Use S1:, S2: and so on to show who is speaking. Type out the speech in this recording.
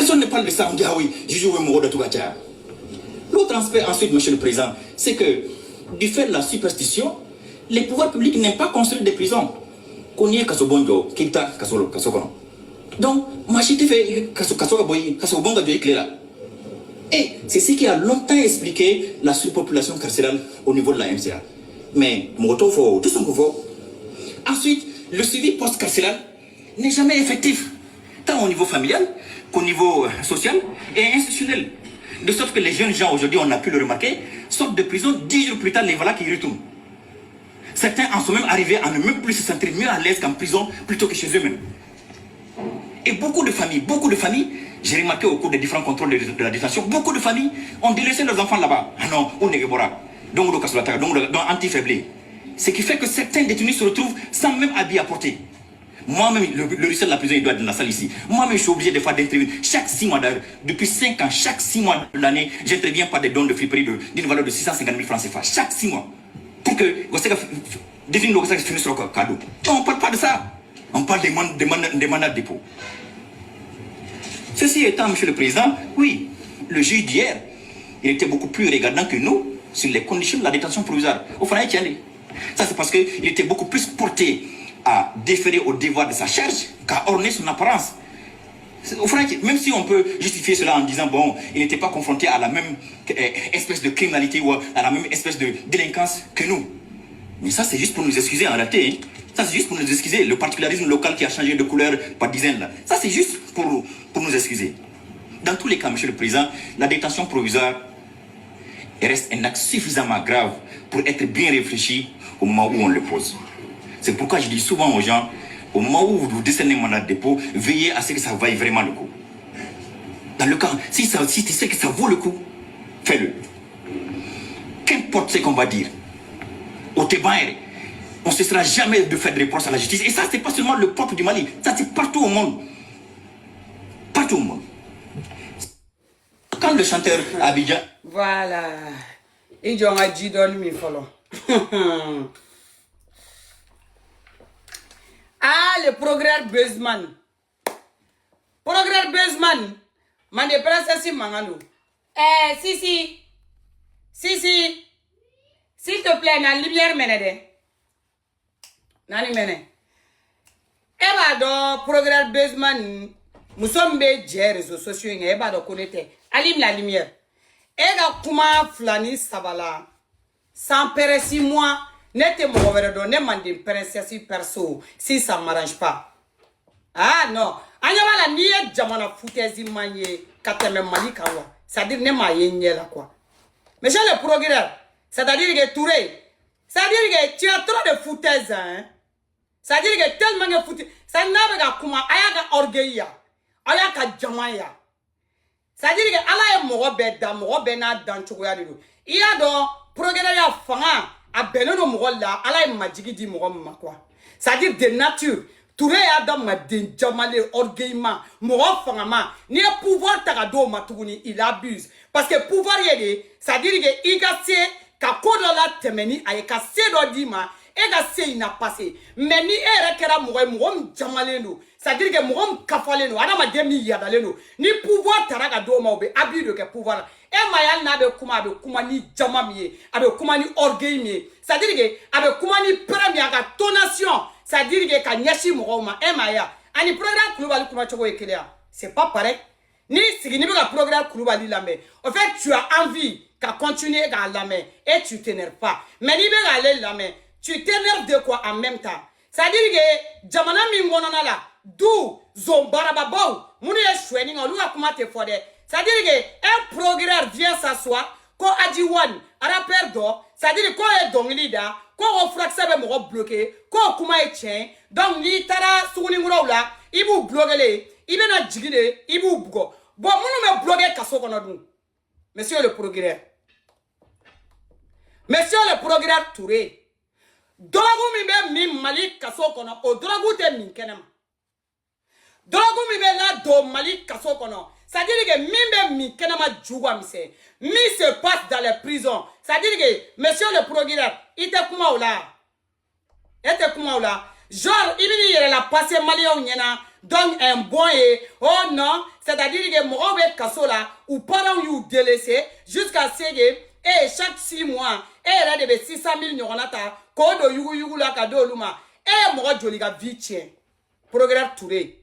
S1: personne ne parle de ça. On dit, ah oui, je joue mon rôle de Tougacha. L'autre aspect, ensuite, monsieur le Président, c'est que, du fait de la superstition, les pouvoirs publics n'aiment pas construire des prisons. Qu'on y ait Kasobonjo, Kita, Kasokono. Donc, moi, j'ai fait Kasobonga de Éclaira. Et c'est ce qui a longtemps expliqué la surpopulation carcérale au niveau de la MCA. Mais, Moto, faut tout ce qu'on faut. Ensuite, le suivi post-carcéral n'est jamais effectif, tant au niveau familial qu'au niveau social et institutionnel. De sorte que les jeunes gens, aujourd'hui, on a pu le remarquer, sortent de prison 10 jours plus tard, les voilà qui retournent. Certains en sont même arrivés à ne même plus se sentir mieux à l'aise qu'en prison plutôt que chez eux-mêmes. Et beaucoup de familles, j'ai remarqué au cours des différents contrôles de la détention, beaucoup de familles ont délaissé leurs enfants là-bas. Ah non, on est Gebora, donc anti-faiblé. Ce qui fait que certains détenus se retrouvent sans même habit à porter. Moi-même, le risque de la prison, il doit être dans la salle ici. Moi-même, je suis obligé de faire d'intervenir. Chaque 6 mois, depuis 5 ans, chaque 6 mois de l'année, j'interviens par des dons de friperie d'une valeur de 650 000 francs CFA. Chaque 6 mois. Pour que définir le finisse sur le cadeau. On ne parle pas de ça. On parle des mandats de dépôt. Ceci étant, monsieur le Président, oui, le juge d'hier, il était beaucoup plus regardant que nous sur les conditions de la détention provisoire. Au fond, ça, c'est parce qu'il était beaucoup plus porté à déférer au devoir de sa charge qu'à orner son apparence. Au fond, même si on peut justifier cela en disant, bon, il n'était pas confronté à la même espèce de criminalité ou à la même espèce de délinquance que nous. Mais ça, c'est juste pour nous excuser en réalité. Ça, c'est juste pour nous excuser. Le particularisme local qui a changé de couleur par dizaines, là. Ça, c'est juste pour nous excuser. Dans tous les cas, monsieur le Président, la détention provisoire reste un acte suffisamment grave pour être bien réfléchi au moment où on le pose. C'est pourquoi je dis souvent aux gens, au moment où vous décernez un mandat de dépôt, veillez à ce que ça vaille vraiment le coup. Dans le cas, si tu sais que ça vaut le coup, fais-le. Qu'importe ce qu'on va dire, au Tébaïre, on ne cessera jamais de faire des reproches à la justice. Et ça, c'est pas seulement le propre du Mali, ça c'est partout au monde. Partout au monde. Quand le chanteur Abidjan...
S2: Voilà. Et j'en ai dit dans le follow. Ah, le progrès Buzzman. Progrès Buzzman. Man de princesse Mangano. Si. S'il te plaît, na lumière menede. Nani mene. Eba do progrès Buzzman. Nous sommes des réseaux sociaux. Eba do connaître. Allume la lumière. Ega kuma flani sabala. Sans péressi moi. N'était mon verre ne mande princesse perso si ça ne m'arrange pas. Ah non. Anyamala niye jamana foutezi manye kateme mali kawa. C'est-à-dire ne ma yenye la quoi. Monsieur le progrès, c'est-à-dire que Touré, c'est-à-dire que tu as trop de foutaises hein. C'est-à-dire que tellement de foutaises. Ça n'a pas kuma ayaga orgueil ayaga jamaya. C'est-à-dire que ala e mo be na dan chokoya de do. Iya do progrès ya fanga a benono mogola ala e majigi di mogoma quoi. C'est-à-dire de nature Touré Adam ma den jamale orgueillement mogo fangama ni e pouvoir tagado matuguni il abuse parce que pouvoir yede c'est-à-dire que igase ka kodo la temeni ay ka sedo dima e ga se ina passé mais ni e rekera mogo jamale no c'est-à-dire que mogo kafale no ana ma demi yadale no ni pouvoir taraga do ma obe abuse de que pouvoir e mayal na be kuma ni jamamiye abe kuma ni orgueil mi c'est-à-dire que abe kuma ni premier ga tonation c'est-à-dire que ka nyashi mogoma e maya ani programme global kuma choko ekelea c'est pas pareil ni sigini be ka programme global lamé en fait tu as envie qu'à continuer à lamé et tu t'énerves pas mais ni be aller lamé tu t'énerves de quoi en même temps c'est-à-dire que jamana mi ngonona la du zombarababo muni e shweni ngolu akuma te fode. C'est-à-dire qu'un progrès vient s'asseoir, quand Adiwan, à la perdre, c'est-à-dire quand il est dans l'ida, quand on frappe ça, il va bloquer, quand on est tient, donc il tara sur là, il vous bloquer, il va jigger, il vous bloquer. Bon, nous me bloquer kasso qu'on a nous. Monsieur le progrès. Monsieur le progrès Touré. Drogu mi Mali kasso qu'on a, au drogu te min kenema. Drogu mi là do Mali kasso qu'on a. C'est-à-dire que même mi kenama djouwa mise. Mi se passe dans les prisons. C'est-à-dire que monsieur le progrès, il était comment là? Il était comment là? Genre, il y a la passé malien donc un bon et oh non, c'est-à-dire que mɔgɔw bɛ kaso la ou parents y'u délaissé jusqu'à ce que chaque 6 mois yɛrɛ de bɛ 600 000 ɲɔgɔnna ta k'o don yugu la ka di olu ma ye mɔgɔ joli ka vie tiɲɛ Progrès Touré